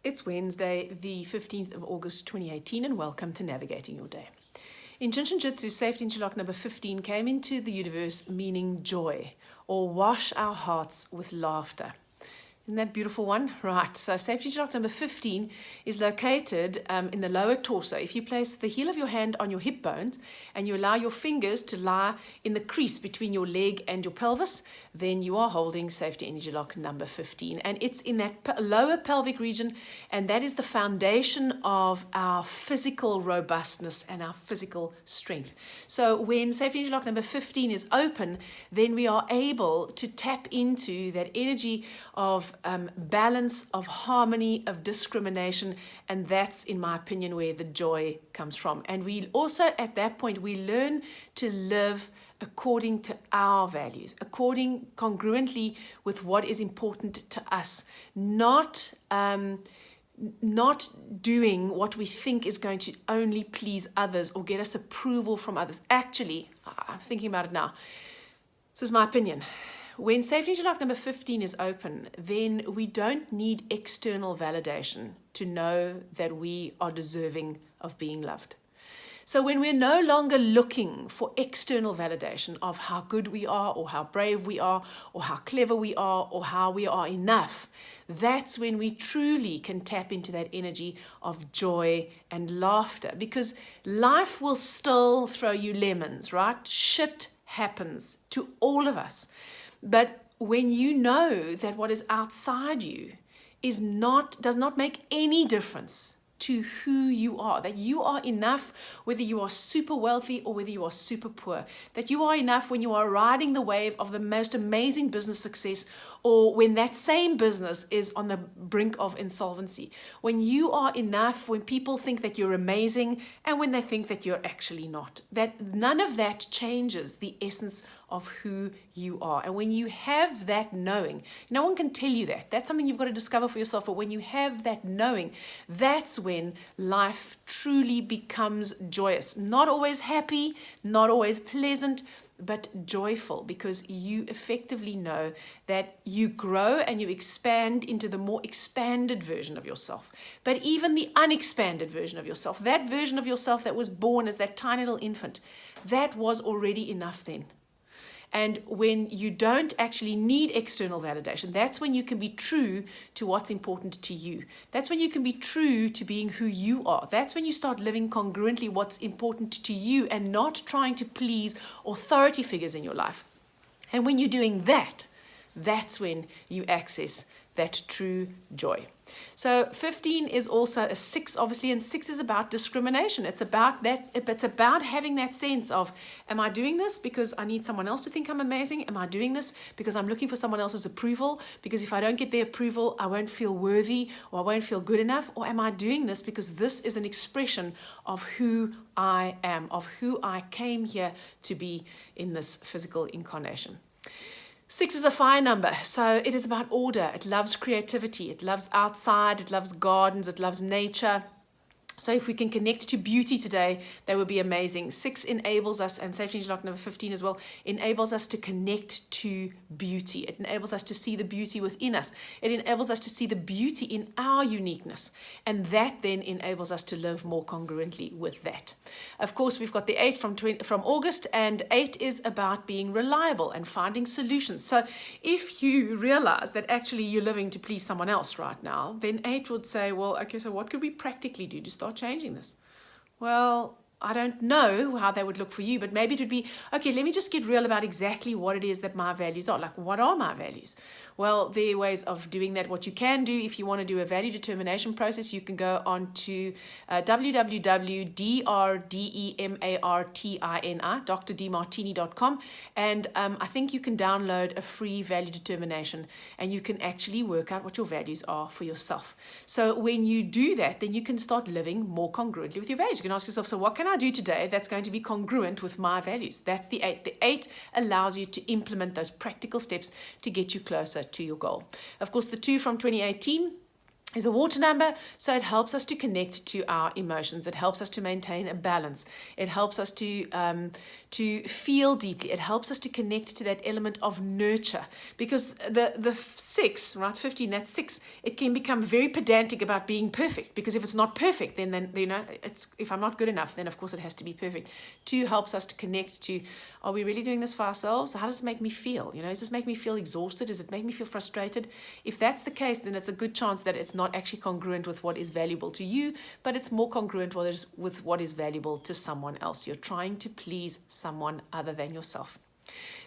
It's Wednesday, the 15th of August 2018, and welcome to Navigating Your Day. In Jinshin Jitsu, safety interlock number 15 came into the universe meaning joy, or wash our hearts with laughter. Isn't that beautiful one? Right, so safety interlock number 15 is located in the lower torso. If you place the heel of your hand on your hip bones and you allow your fingers to lie in the crease between your leg and your pelvis, then you are holding safety energy lock number 15. And it's in that lower pelvic region, and that is the foundation of our physical robustness and our physical strength. So when safety energy lock number 15 is open, then we are able to tap into that energy of balance, of harmony, of discrimination, and that's, in my opinion, where the joy comes from. And we also, at that point, we learn to live according to our values, according congruently with what is important to us, not doing what we think is going to only please others or get us approval from others. Actually, I'm thinking about it now. This is my opinion. When safety interlock number 15 is open, then we don't need external validation to know that we are deserving of being loved. So when we're no longer looking for external validation of how good we are or how brave we are or how clever we are or how we are enough, that's when we truly can tap into that energy of joy and laughter, because life will still throw you lemons, right? Shit happens to all of us. But when you know that what is outside you does not make any difference to who you are, that you are enough whether you are super wealthy or whether you are super poor, that you are enough when you are riding the wave of the most amazing business success or when that same business is on the brink of insolvency, when you are enough when people think that you're amazing and when they think that you're actually not, that none of that changes the essence of who you are. And when you have that knowing, no one can tell you that. That's something you've got to discover for yourself. But when you have that knowing, that's when life truly becomes joyous. Not always happy, not always pleasant, but joyful, because you effectively know that you grow and you expand into the more expanded version of yourself. But even the unexpanded version of yourself, that version of yourself that was born as that tiny little infant, that was already enough then. And when you don't actually need external validation, that's when you can be true to what's important to you. That's when you can be true to being who you are. That's when you start living congruently what's important to you and not trying to please authority figures in your life. And when you're doing that, that's when you access that true joy. So 15 is also a 6, obviously, and 6 is about discrimination. It's about that. It's about having that sense of, am I doing this because I need someone else to think I'm amazing? Am I doing this because I'm looking for someone else's approval? Because if I don't get their approval, I won't feel worthy or I won't feel good enough? Or am I doing this because this is an expression of who I am, of who I came here to be in this physical incarnation? 6 is a fire number, so it is about order. It loves creativity. It loves outside. It loves gardens. It loves nature. So if we can connect to beauty today, that would be amazing. 6 enables us, and safety interlock number 15 as well, enables us to connect to beauty. It enables us to see the beauty within us. It enables us to see the beauty in our uniqueness. And that then enables us to live more congruently with that. Of course, we've got the 8 from August, and 8 is about being reliable and finding solutions. So if you realize that actually you're living to please someone else right now, then 8 would say, well, okay, so what could we practically do to start changing this? Well, I don't know how that would look for you, but maybe it would be, okay, let me just get real about exactly what it is that my values are. Like, what are my values? Well, there are ways of doing that. What you can do, if you want to do a value determination process, you can go on to www.drdemartini.com, and I think you can download a free value determination, and you can actually work out what your values are for yourself. So when you do that, then you can start living more congruently with your values. You can ask yourself, so what can I do today that's going to be congruent with my values? That's the 8. The 8 allows you to implement those practical steps to get you closer to your goal. Of course, the 2 from 2018 is a water number, so it helps us to connect to our emotions. It helps us to maintain a balance. It helps us to feel deeply. It helps us to connect to that element of nurture, because the 6, right, 15, that 6, it can become very pedantic about being perfect, because if it's not perfect, then you know, it's, if I'm not good enough, then of course it has to be perfect. 2 helps us to connect to, are we really doing this for ourselves? How does it make me feel? You know, does this make me feel exhausted? Does it make me feel frustrated? If that's the case, then it's a good chance that it's not actually congruent with what is valuable to you, but it's more congruent with what is valuable to someone else. You're trying to please someone other than yourself.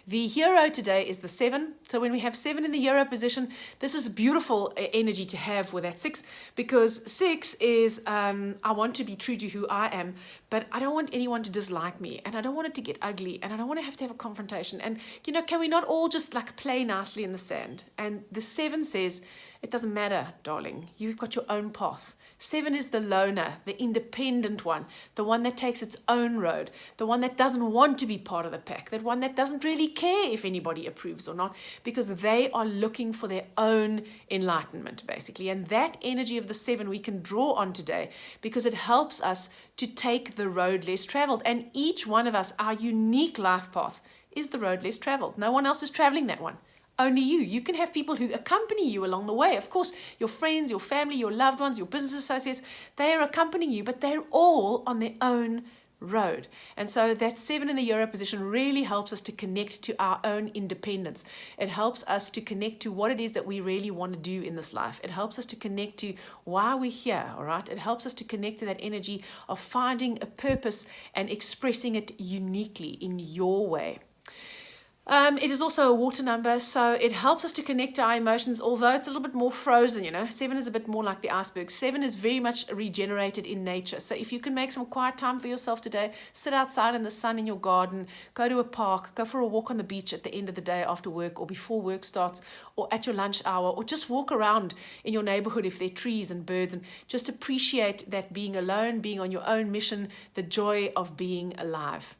The hero today is the 7. So when we have 7 in the hero position, this is beautiful energy to have with that 6, because 6 is, I want to be true to who I am, but I don't want anyone to dislike me, and I don't want it to get ugly, and I don't want to have a confrontation. And, you know, can we not all just like play nicely in the sand? And the 7 says, it doesn't matter, darling. You've got your own path. 7 is the loner, the independent one, the one that takes its own road, the one that doesn't want to be part of the pack, that one that doesn't really care if anybody approves or not, because they are looking for their own enlightenment, basically. And that energy of the 7 we can draw on today, because it helps us to take the road less traveled. And each one of us, our unique life path is the road less traveled. No one else is traveling that one. Only you. You can have people who accompany you along the way. Of course, your friends, your family, your loved ones, your business associates, they are accompanying you, but they're all on their own road. And so that 7 in the hero position really helps us to connect to our own independence. It helps us to connect to what it is that we really want to do in this life. It helps us to connect to why we're here, all right? It helps us to connect to that energy of finding a purpose and expressing it uniquely in your way. It is also a water number, so it helps us to connect to our emotions, although it's a little bit more frozen, you know. 7 is a bit more like the iceberg. 7 is very much regenerated in nature. So if you can make some quiet time for yourself today, sit outside in the sun in your garden, go to a park, go for a walk on the beach at the end of the day after work or before work starts, or at your lunch hour, or just walk around in your neighborhood if there are trees and birds, and just appreciate that being alone, being on your own mission, the joy of being alive.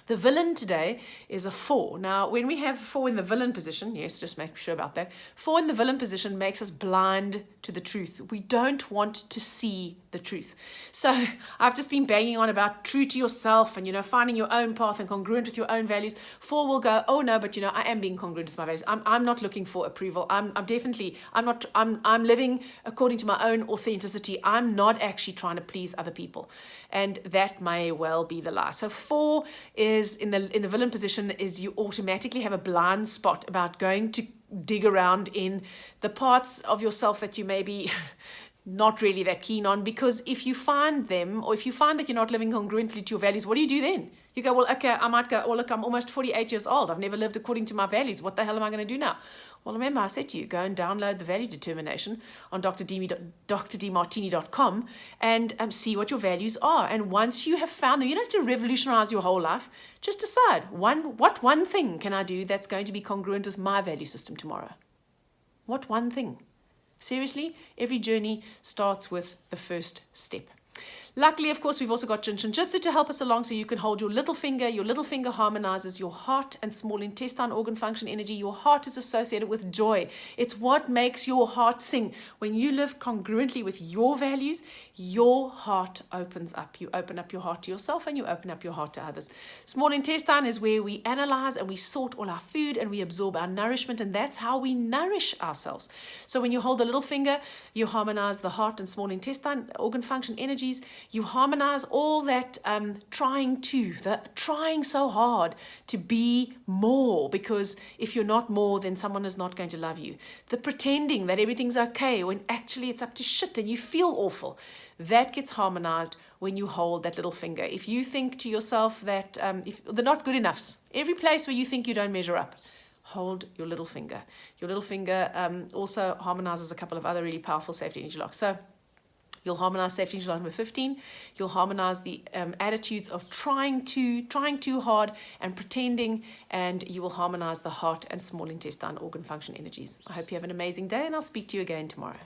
The villain today is a 4. Now, when we have 4 in the villain position, yes, just make sure about that. 4 in the villain position makes us blind to the truth. We don't want to see the truth. So I've just been banging on about true to yourself and, you know, finding your own path and congruent with your own values. 4 will go, oh no, but you know, I am being congruent with my values. I'm not looking for approval. I'm living according to my own authenticity. I'm not actually trying to please other people. And that may well be the lie. So 4 is in the villain position is you automatically have a blind spot about going to dig around in the parts of yourself that you may be not really that keen on, because if you find them, or if you find that you're not living congruently to your values, what do you do then? You go, well, okay, I might go, well, look, I'm almost 48 years old. I've never lived according to my values. What the hell am I going to do now? Well, remember, I said to you, go and download the value determination on drdmartini.com and see what your values are. And once you have found them, you don't have to revolutionize your whole life. Just decide, what one thing can I do that's going to be congruent with my value system tomorrow? What one thing? Seriously, every journey starts with the first step. Luckily, of course, we've also got Jin Shin Jyutsu to help us along, so you can hold your little finger. Your little finger harmonizes your heart and small intestine organ function energy. Your heart is associated with joy. It's what makes your heart sing. When you live congruently with your values, your heart opens up. You open up your heart to yourself and you open up your heart to others. Small intestine is where we analyze and we sort all our food and we absorb our nourishment, and that's how we nourish ourselves. So when you hold the little finger, you harmonize the heart and small intestine organ function energies. You harmonize all that trying so hard to be more, because if you're not more, then someone is not going to love you. The pretending that everything's okay when actually it's up to shit and you feel awful. That gets harmonized when you hold that little finger. If you think to yourself that if they're not good enoughs, every place where you think you don't measure up, hold your little finger. Your little finger also harmonizes a couple of other really powerful safety energy locks. So you'll harmonize safety energy lock number 15. You'll harmonize the attitudes of trying too hard and pretending, and you will harmonize the heart and small intestine organ function energies. I hope you have an amazing day, and I'll speak to you again tomorrow.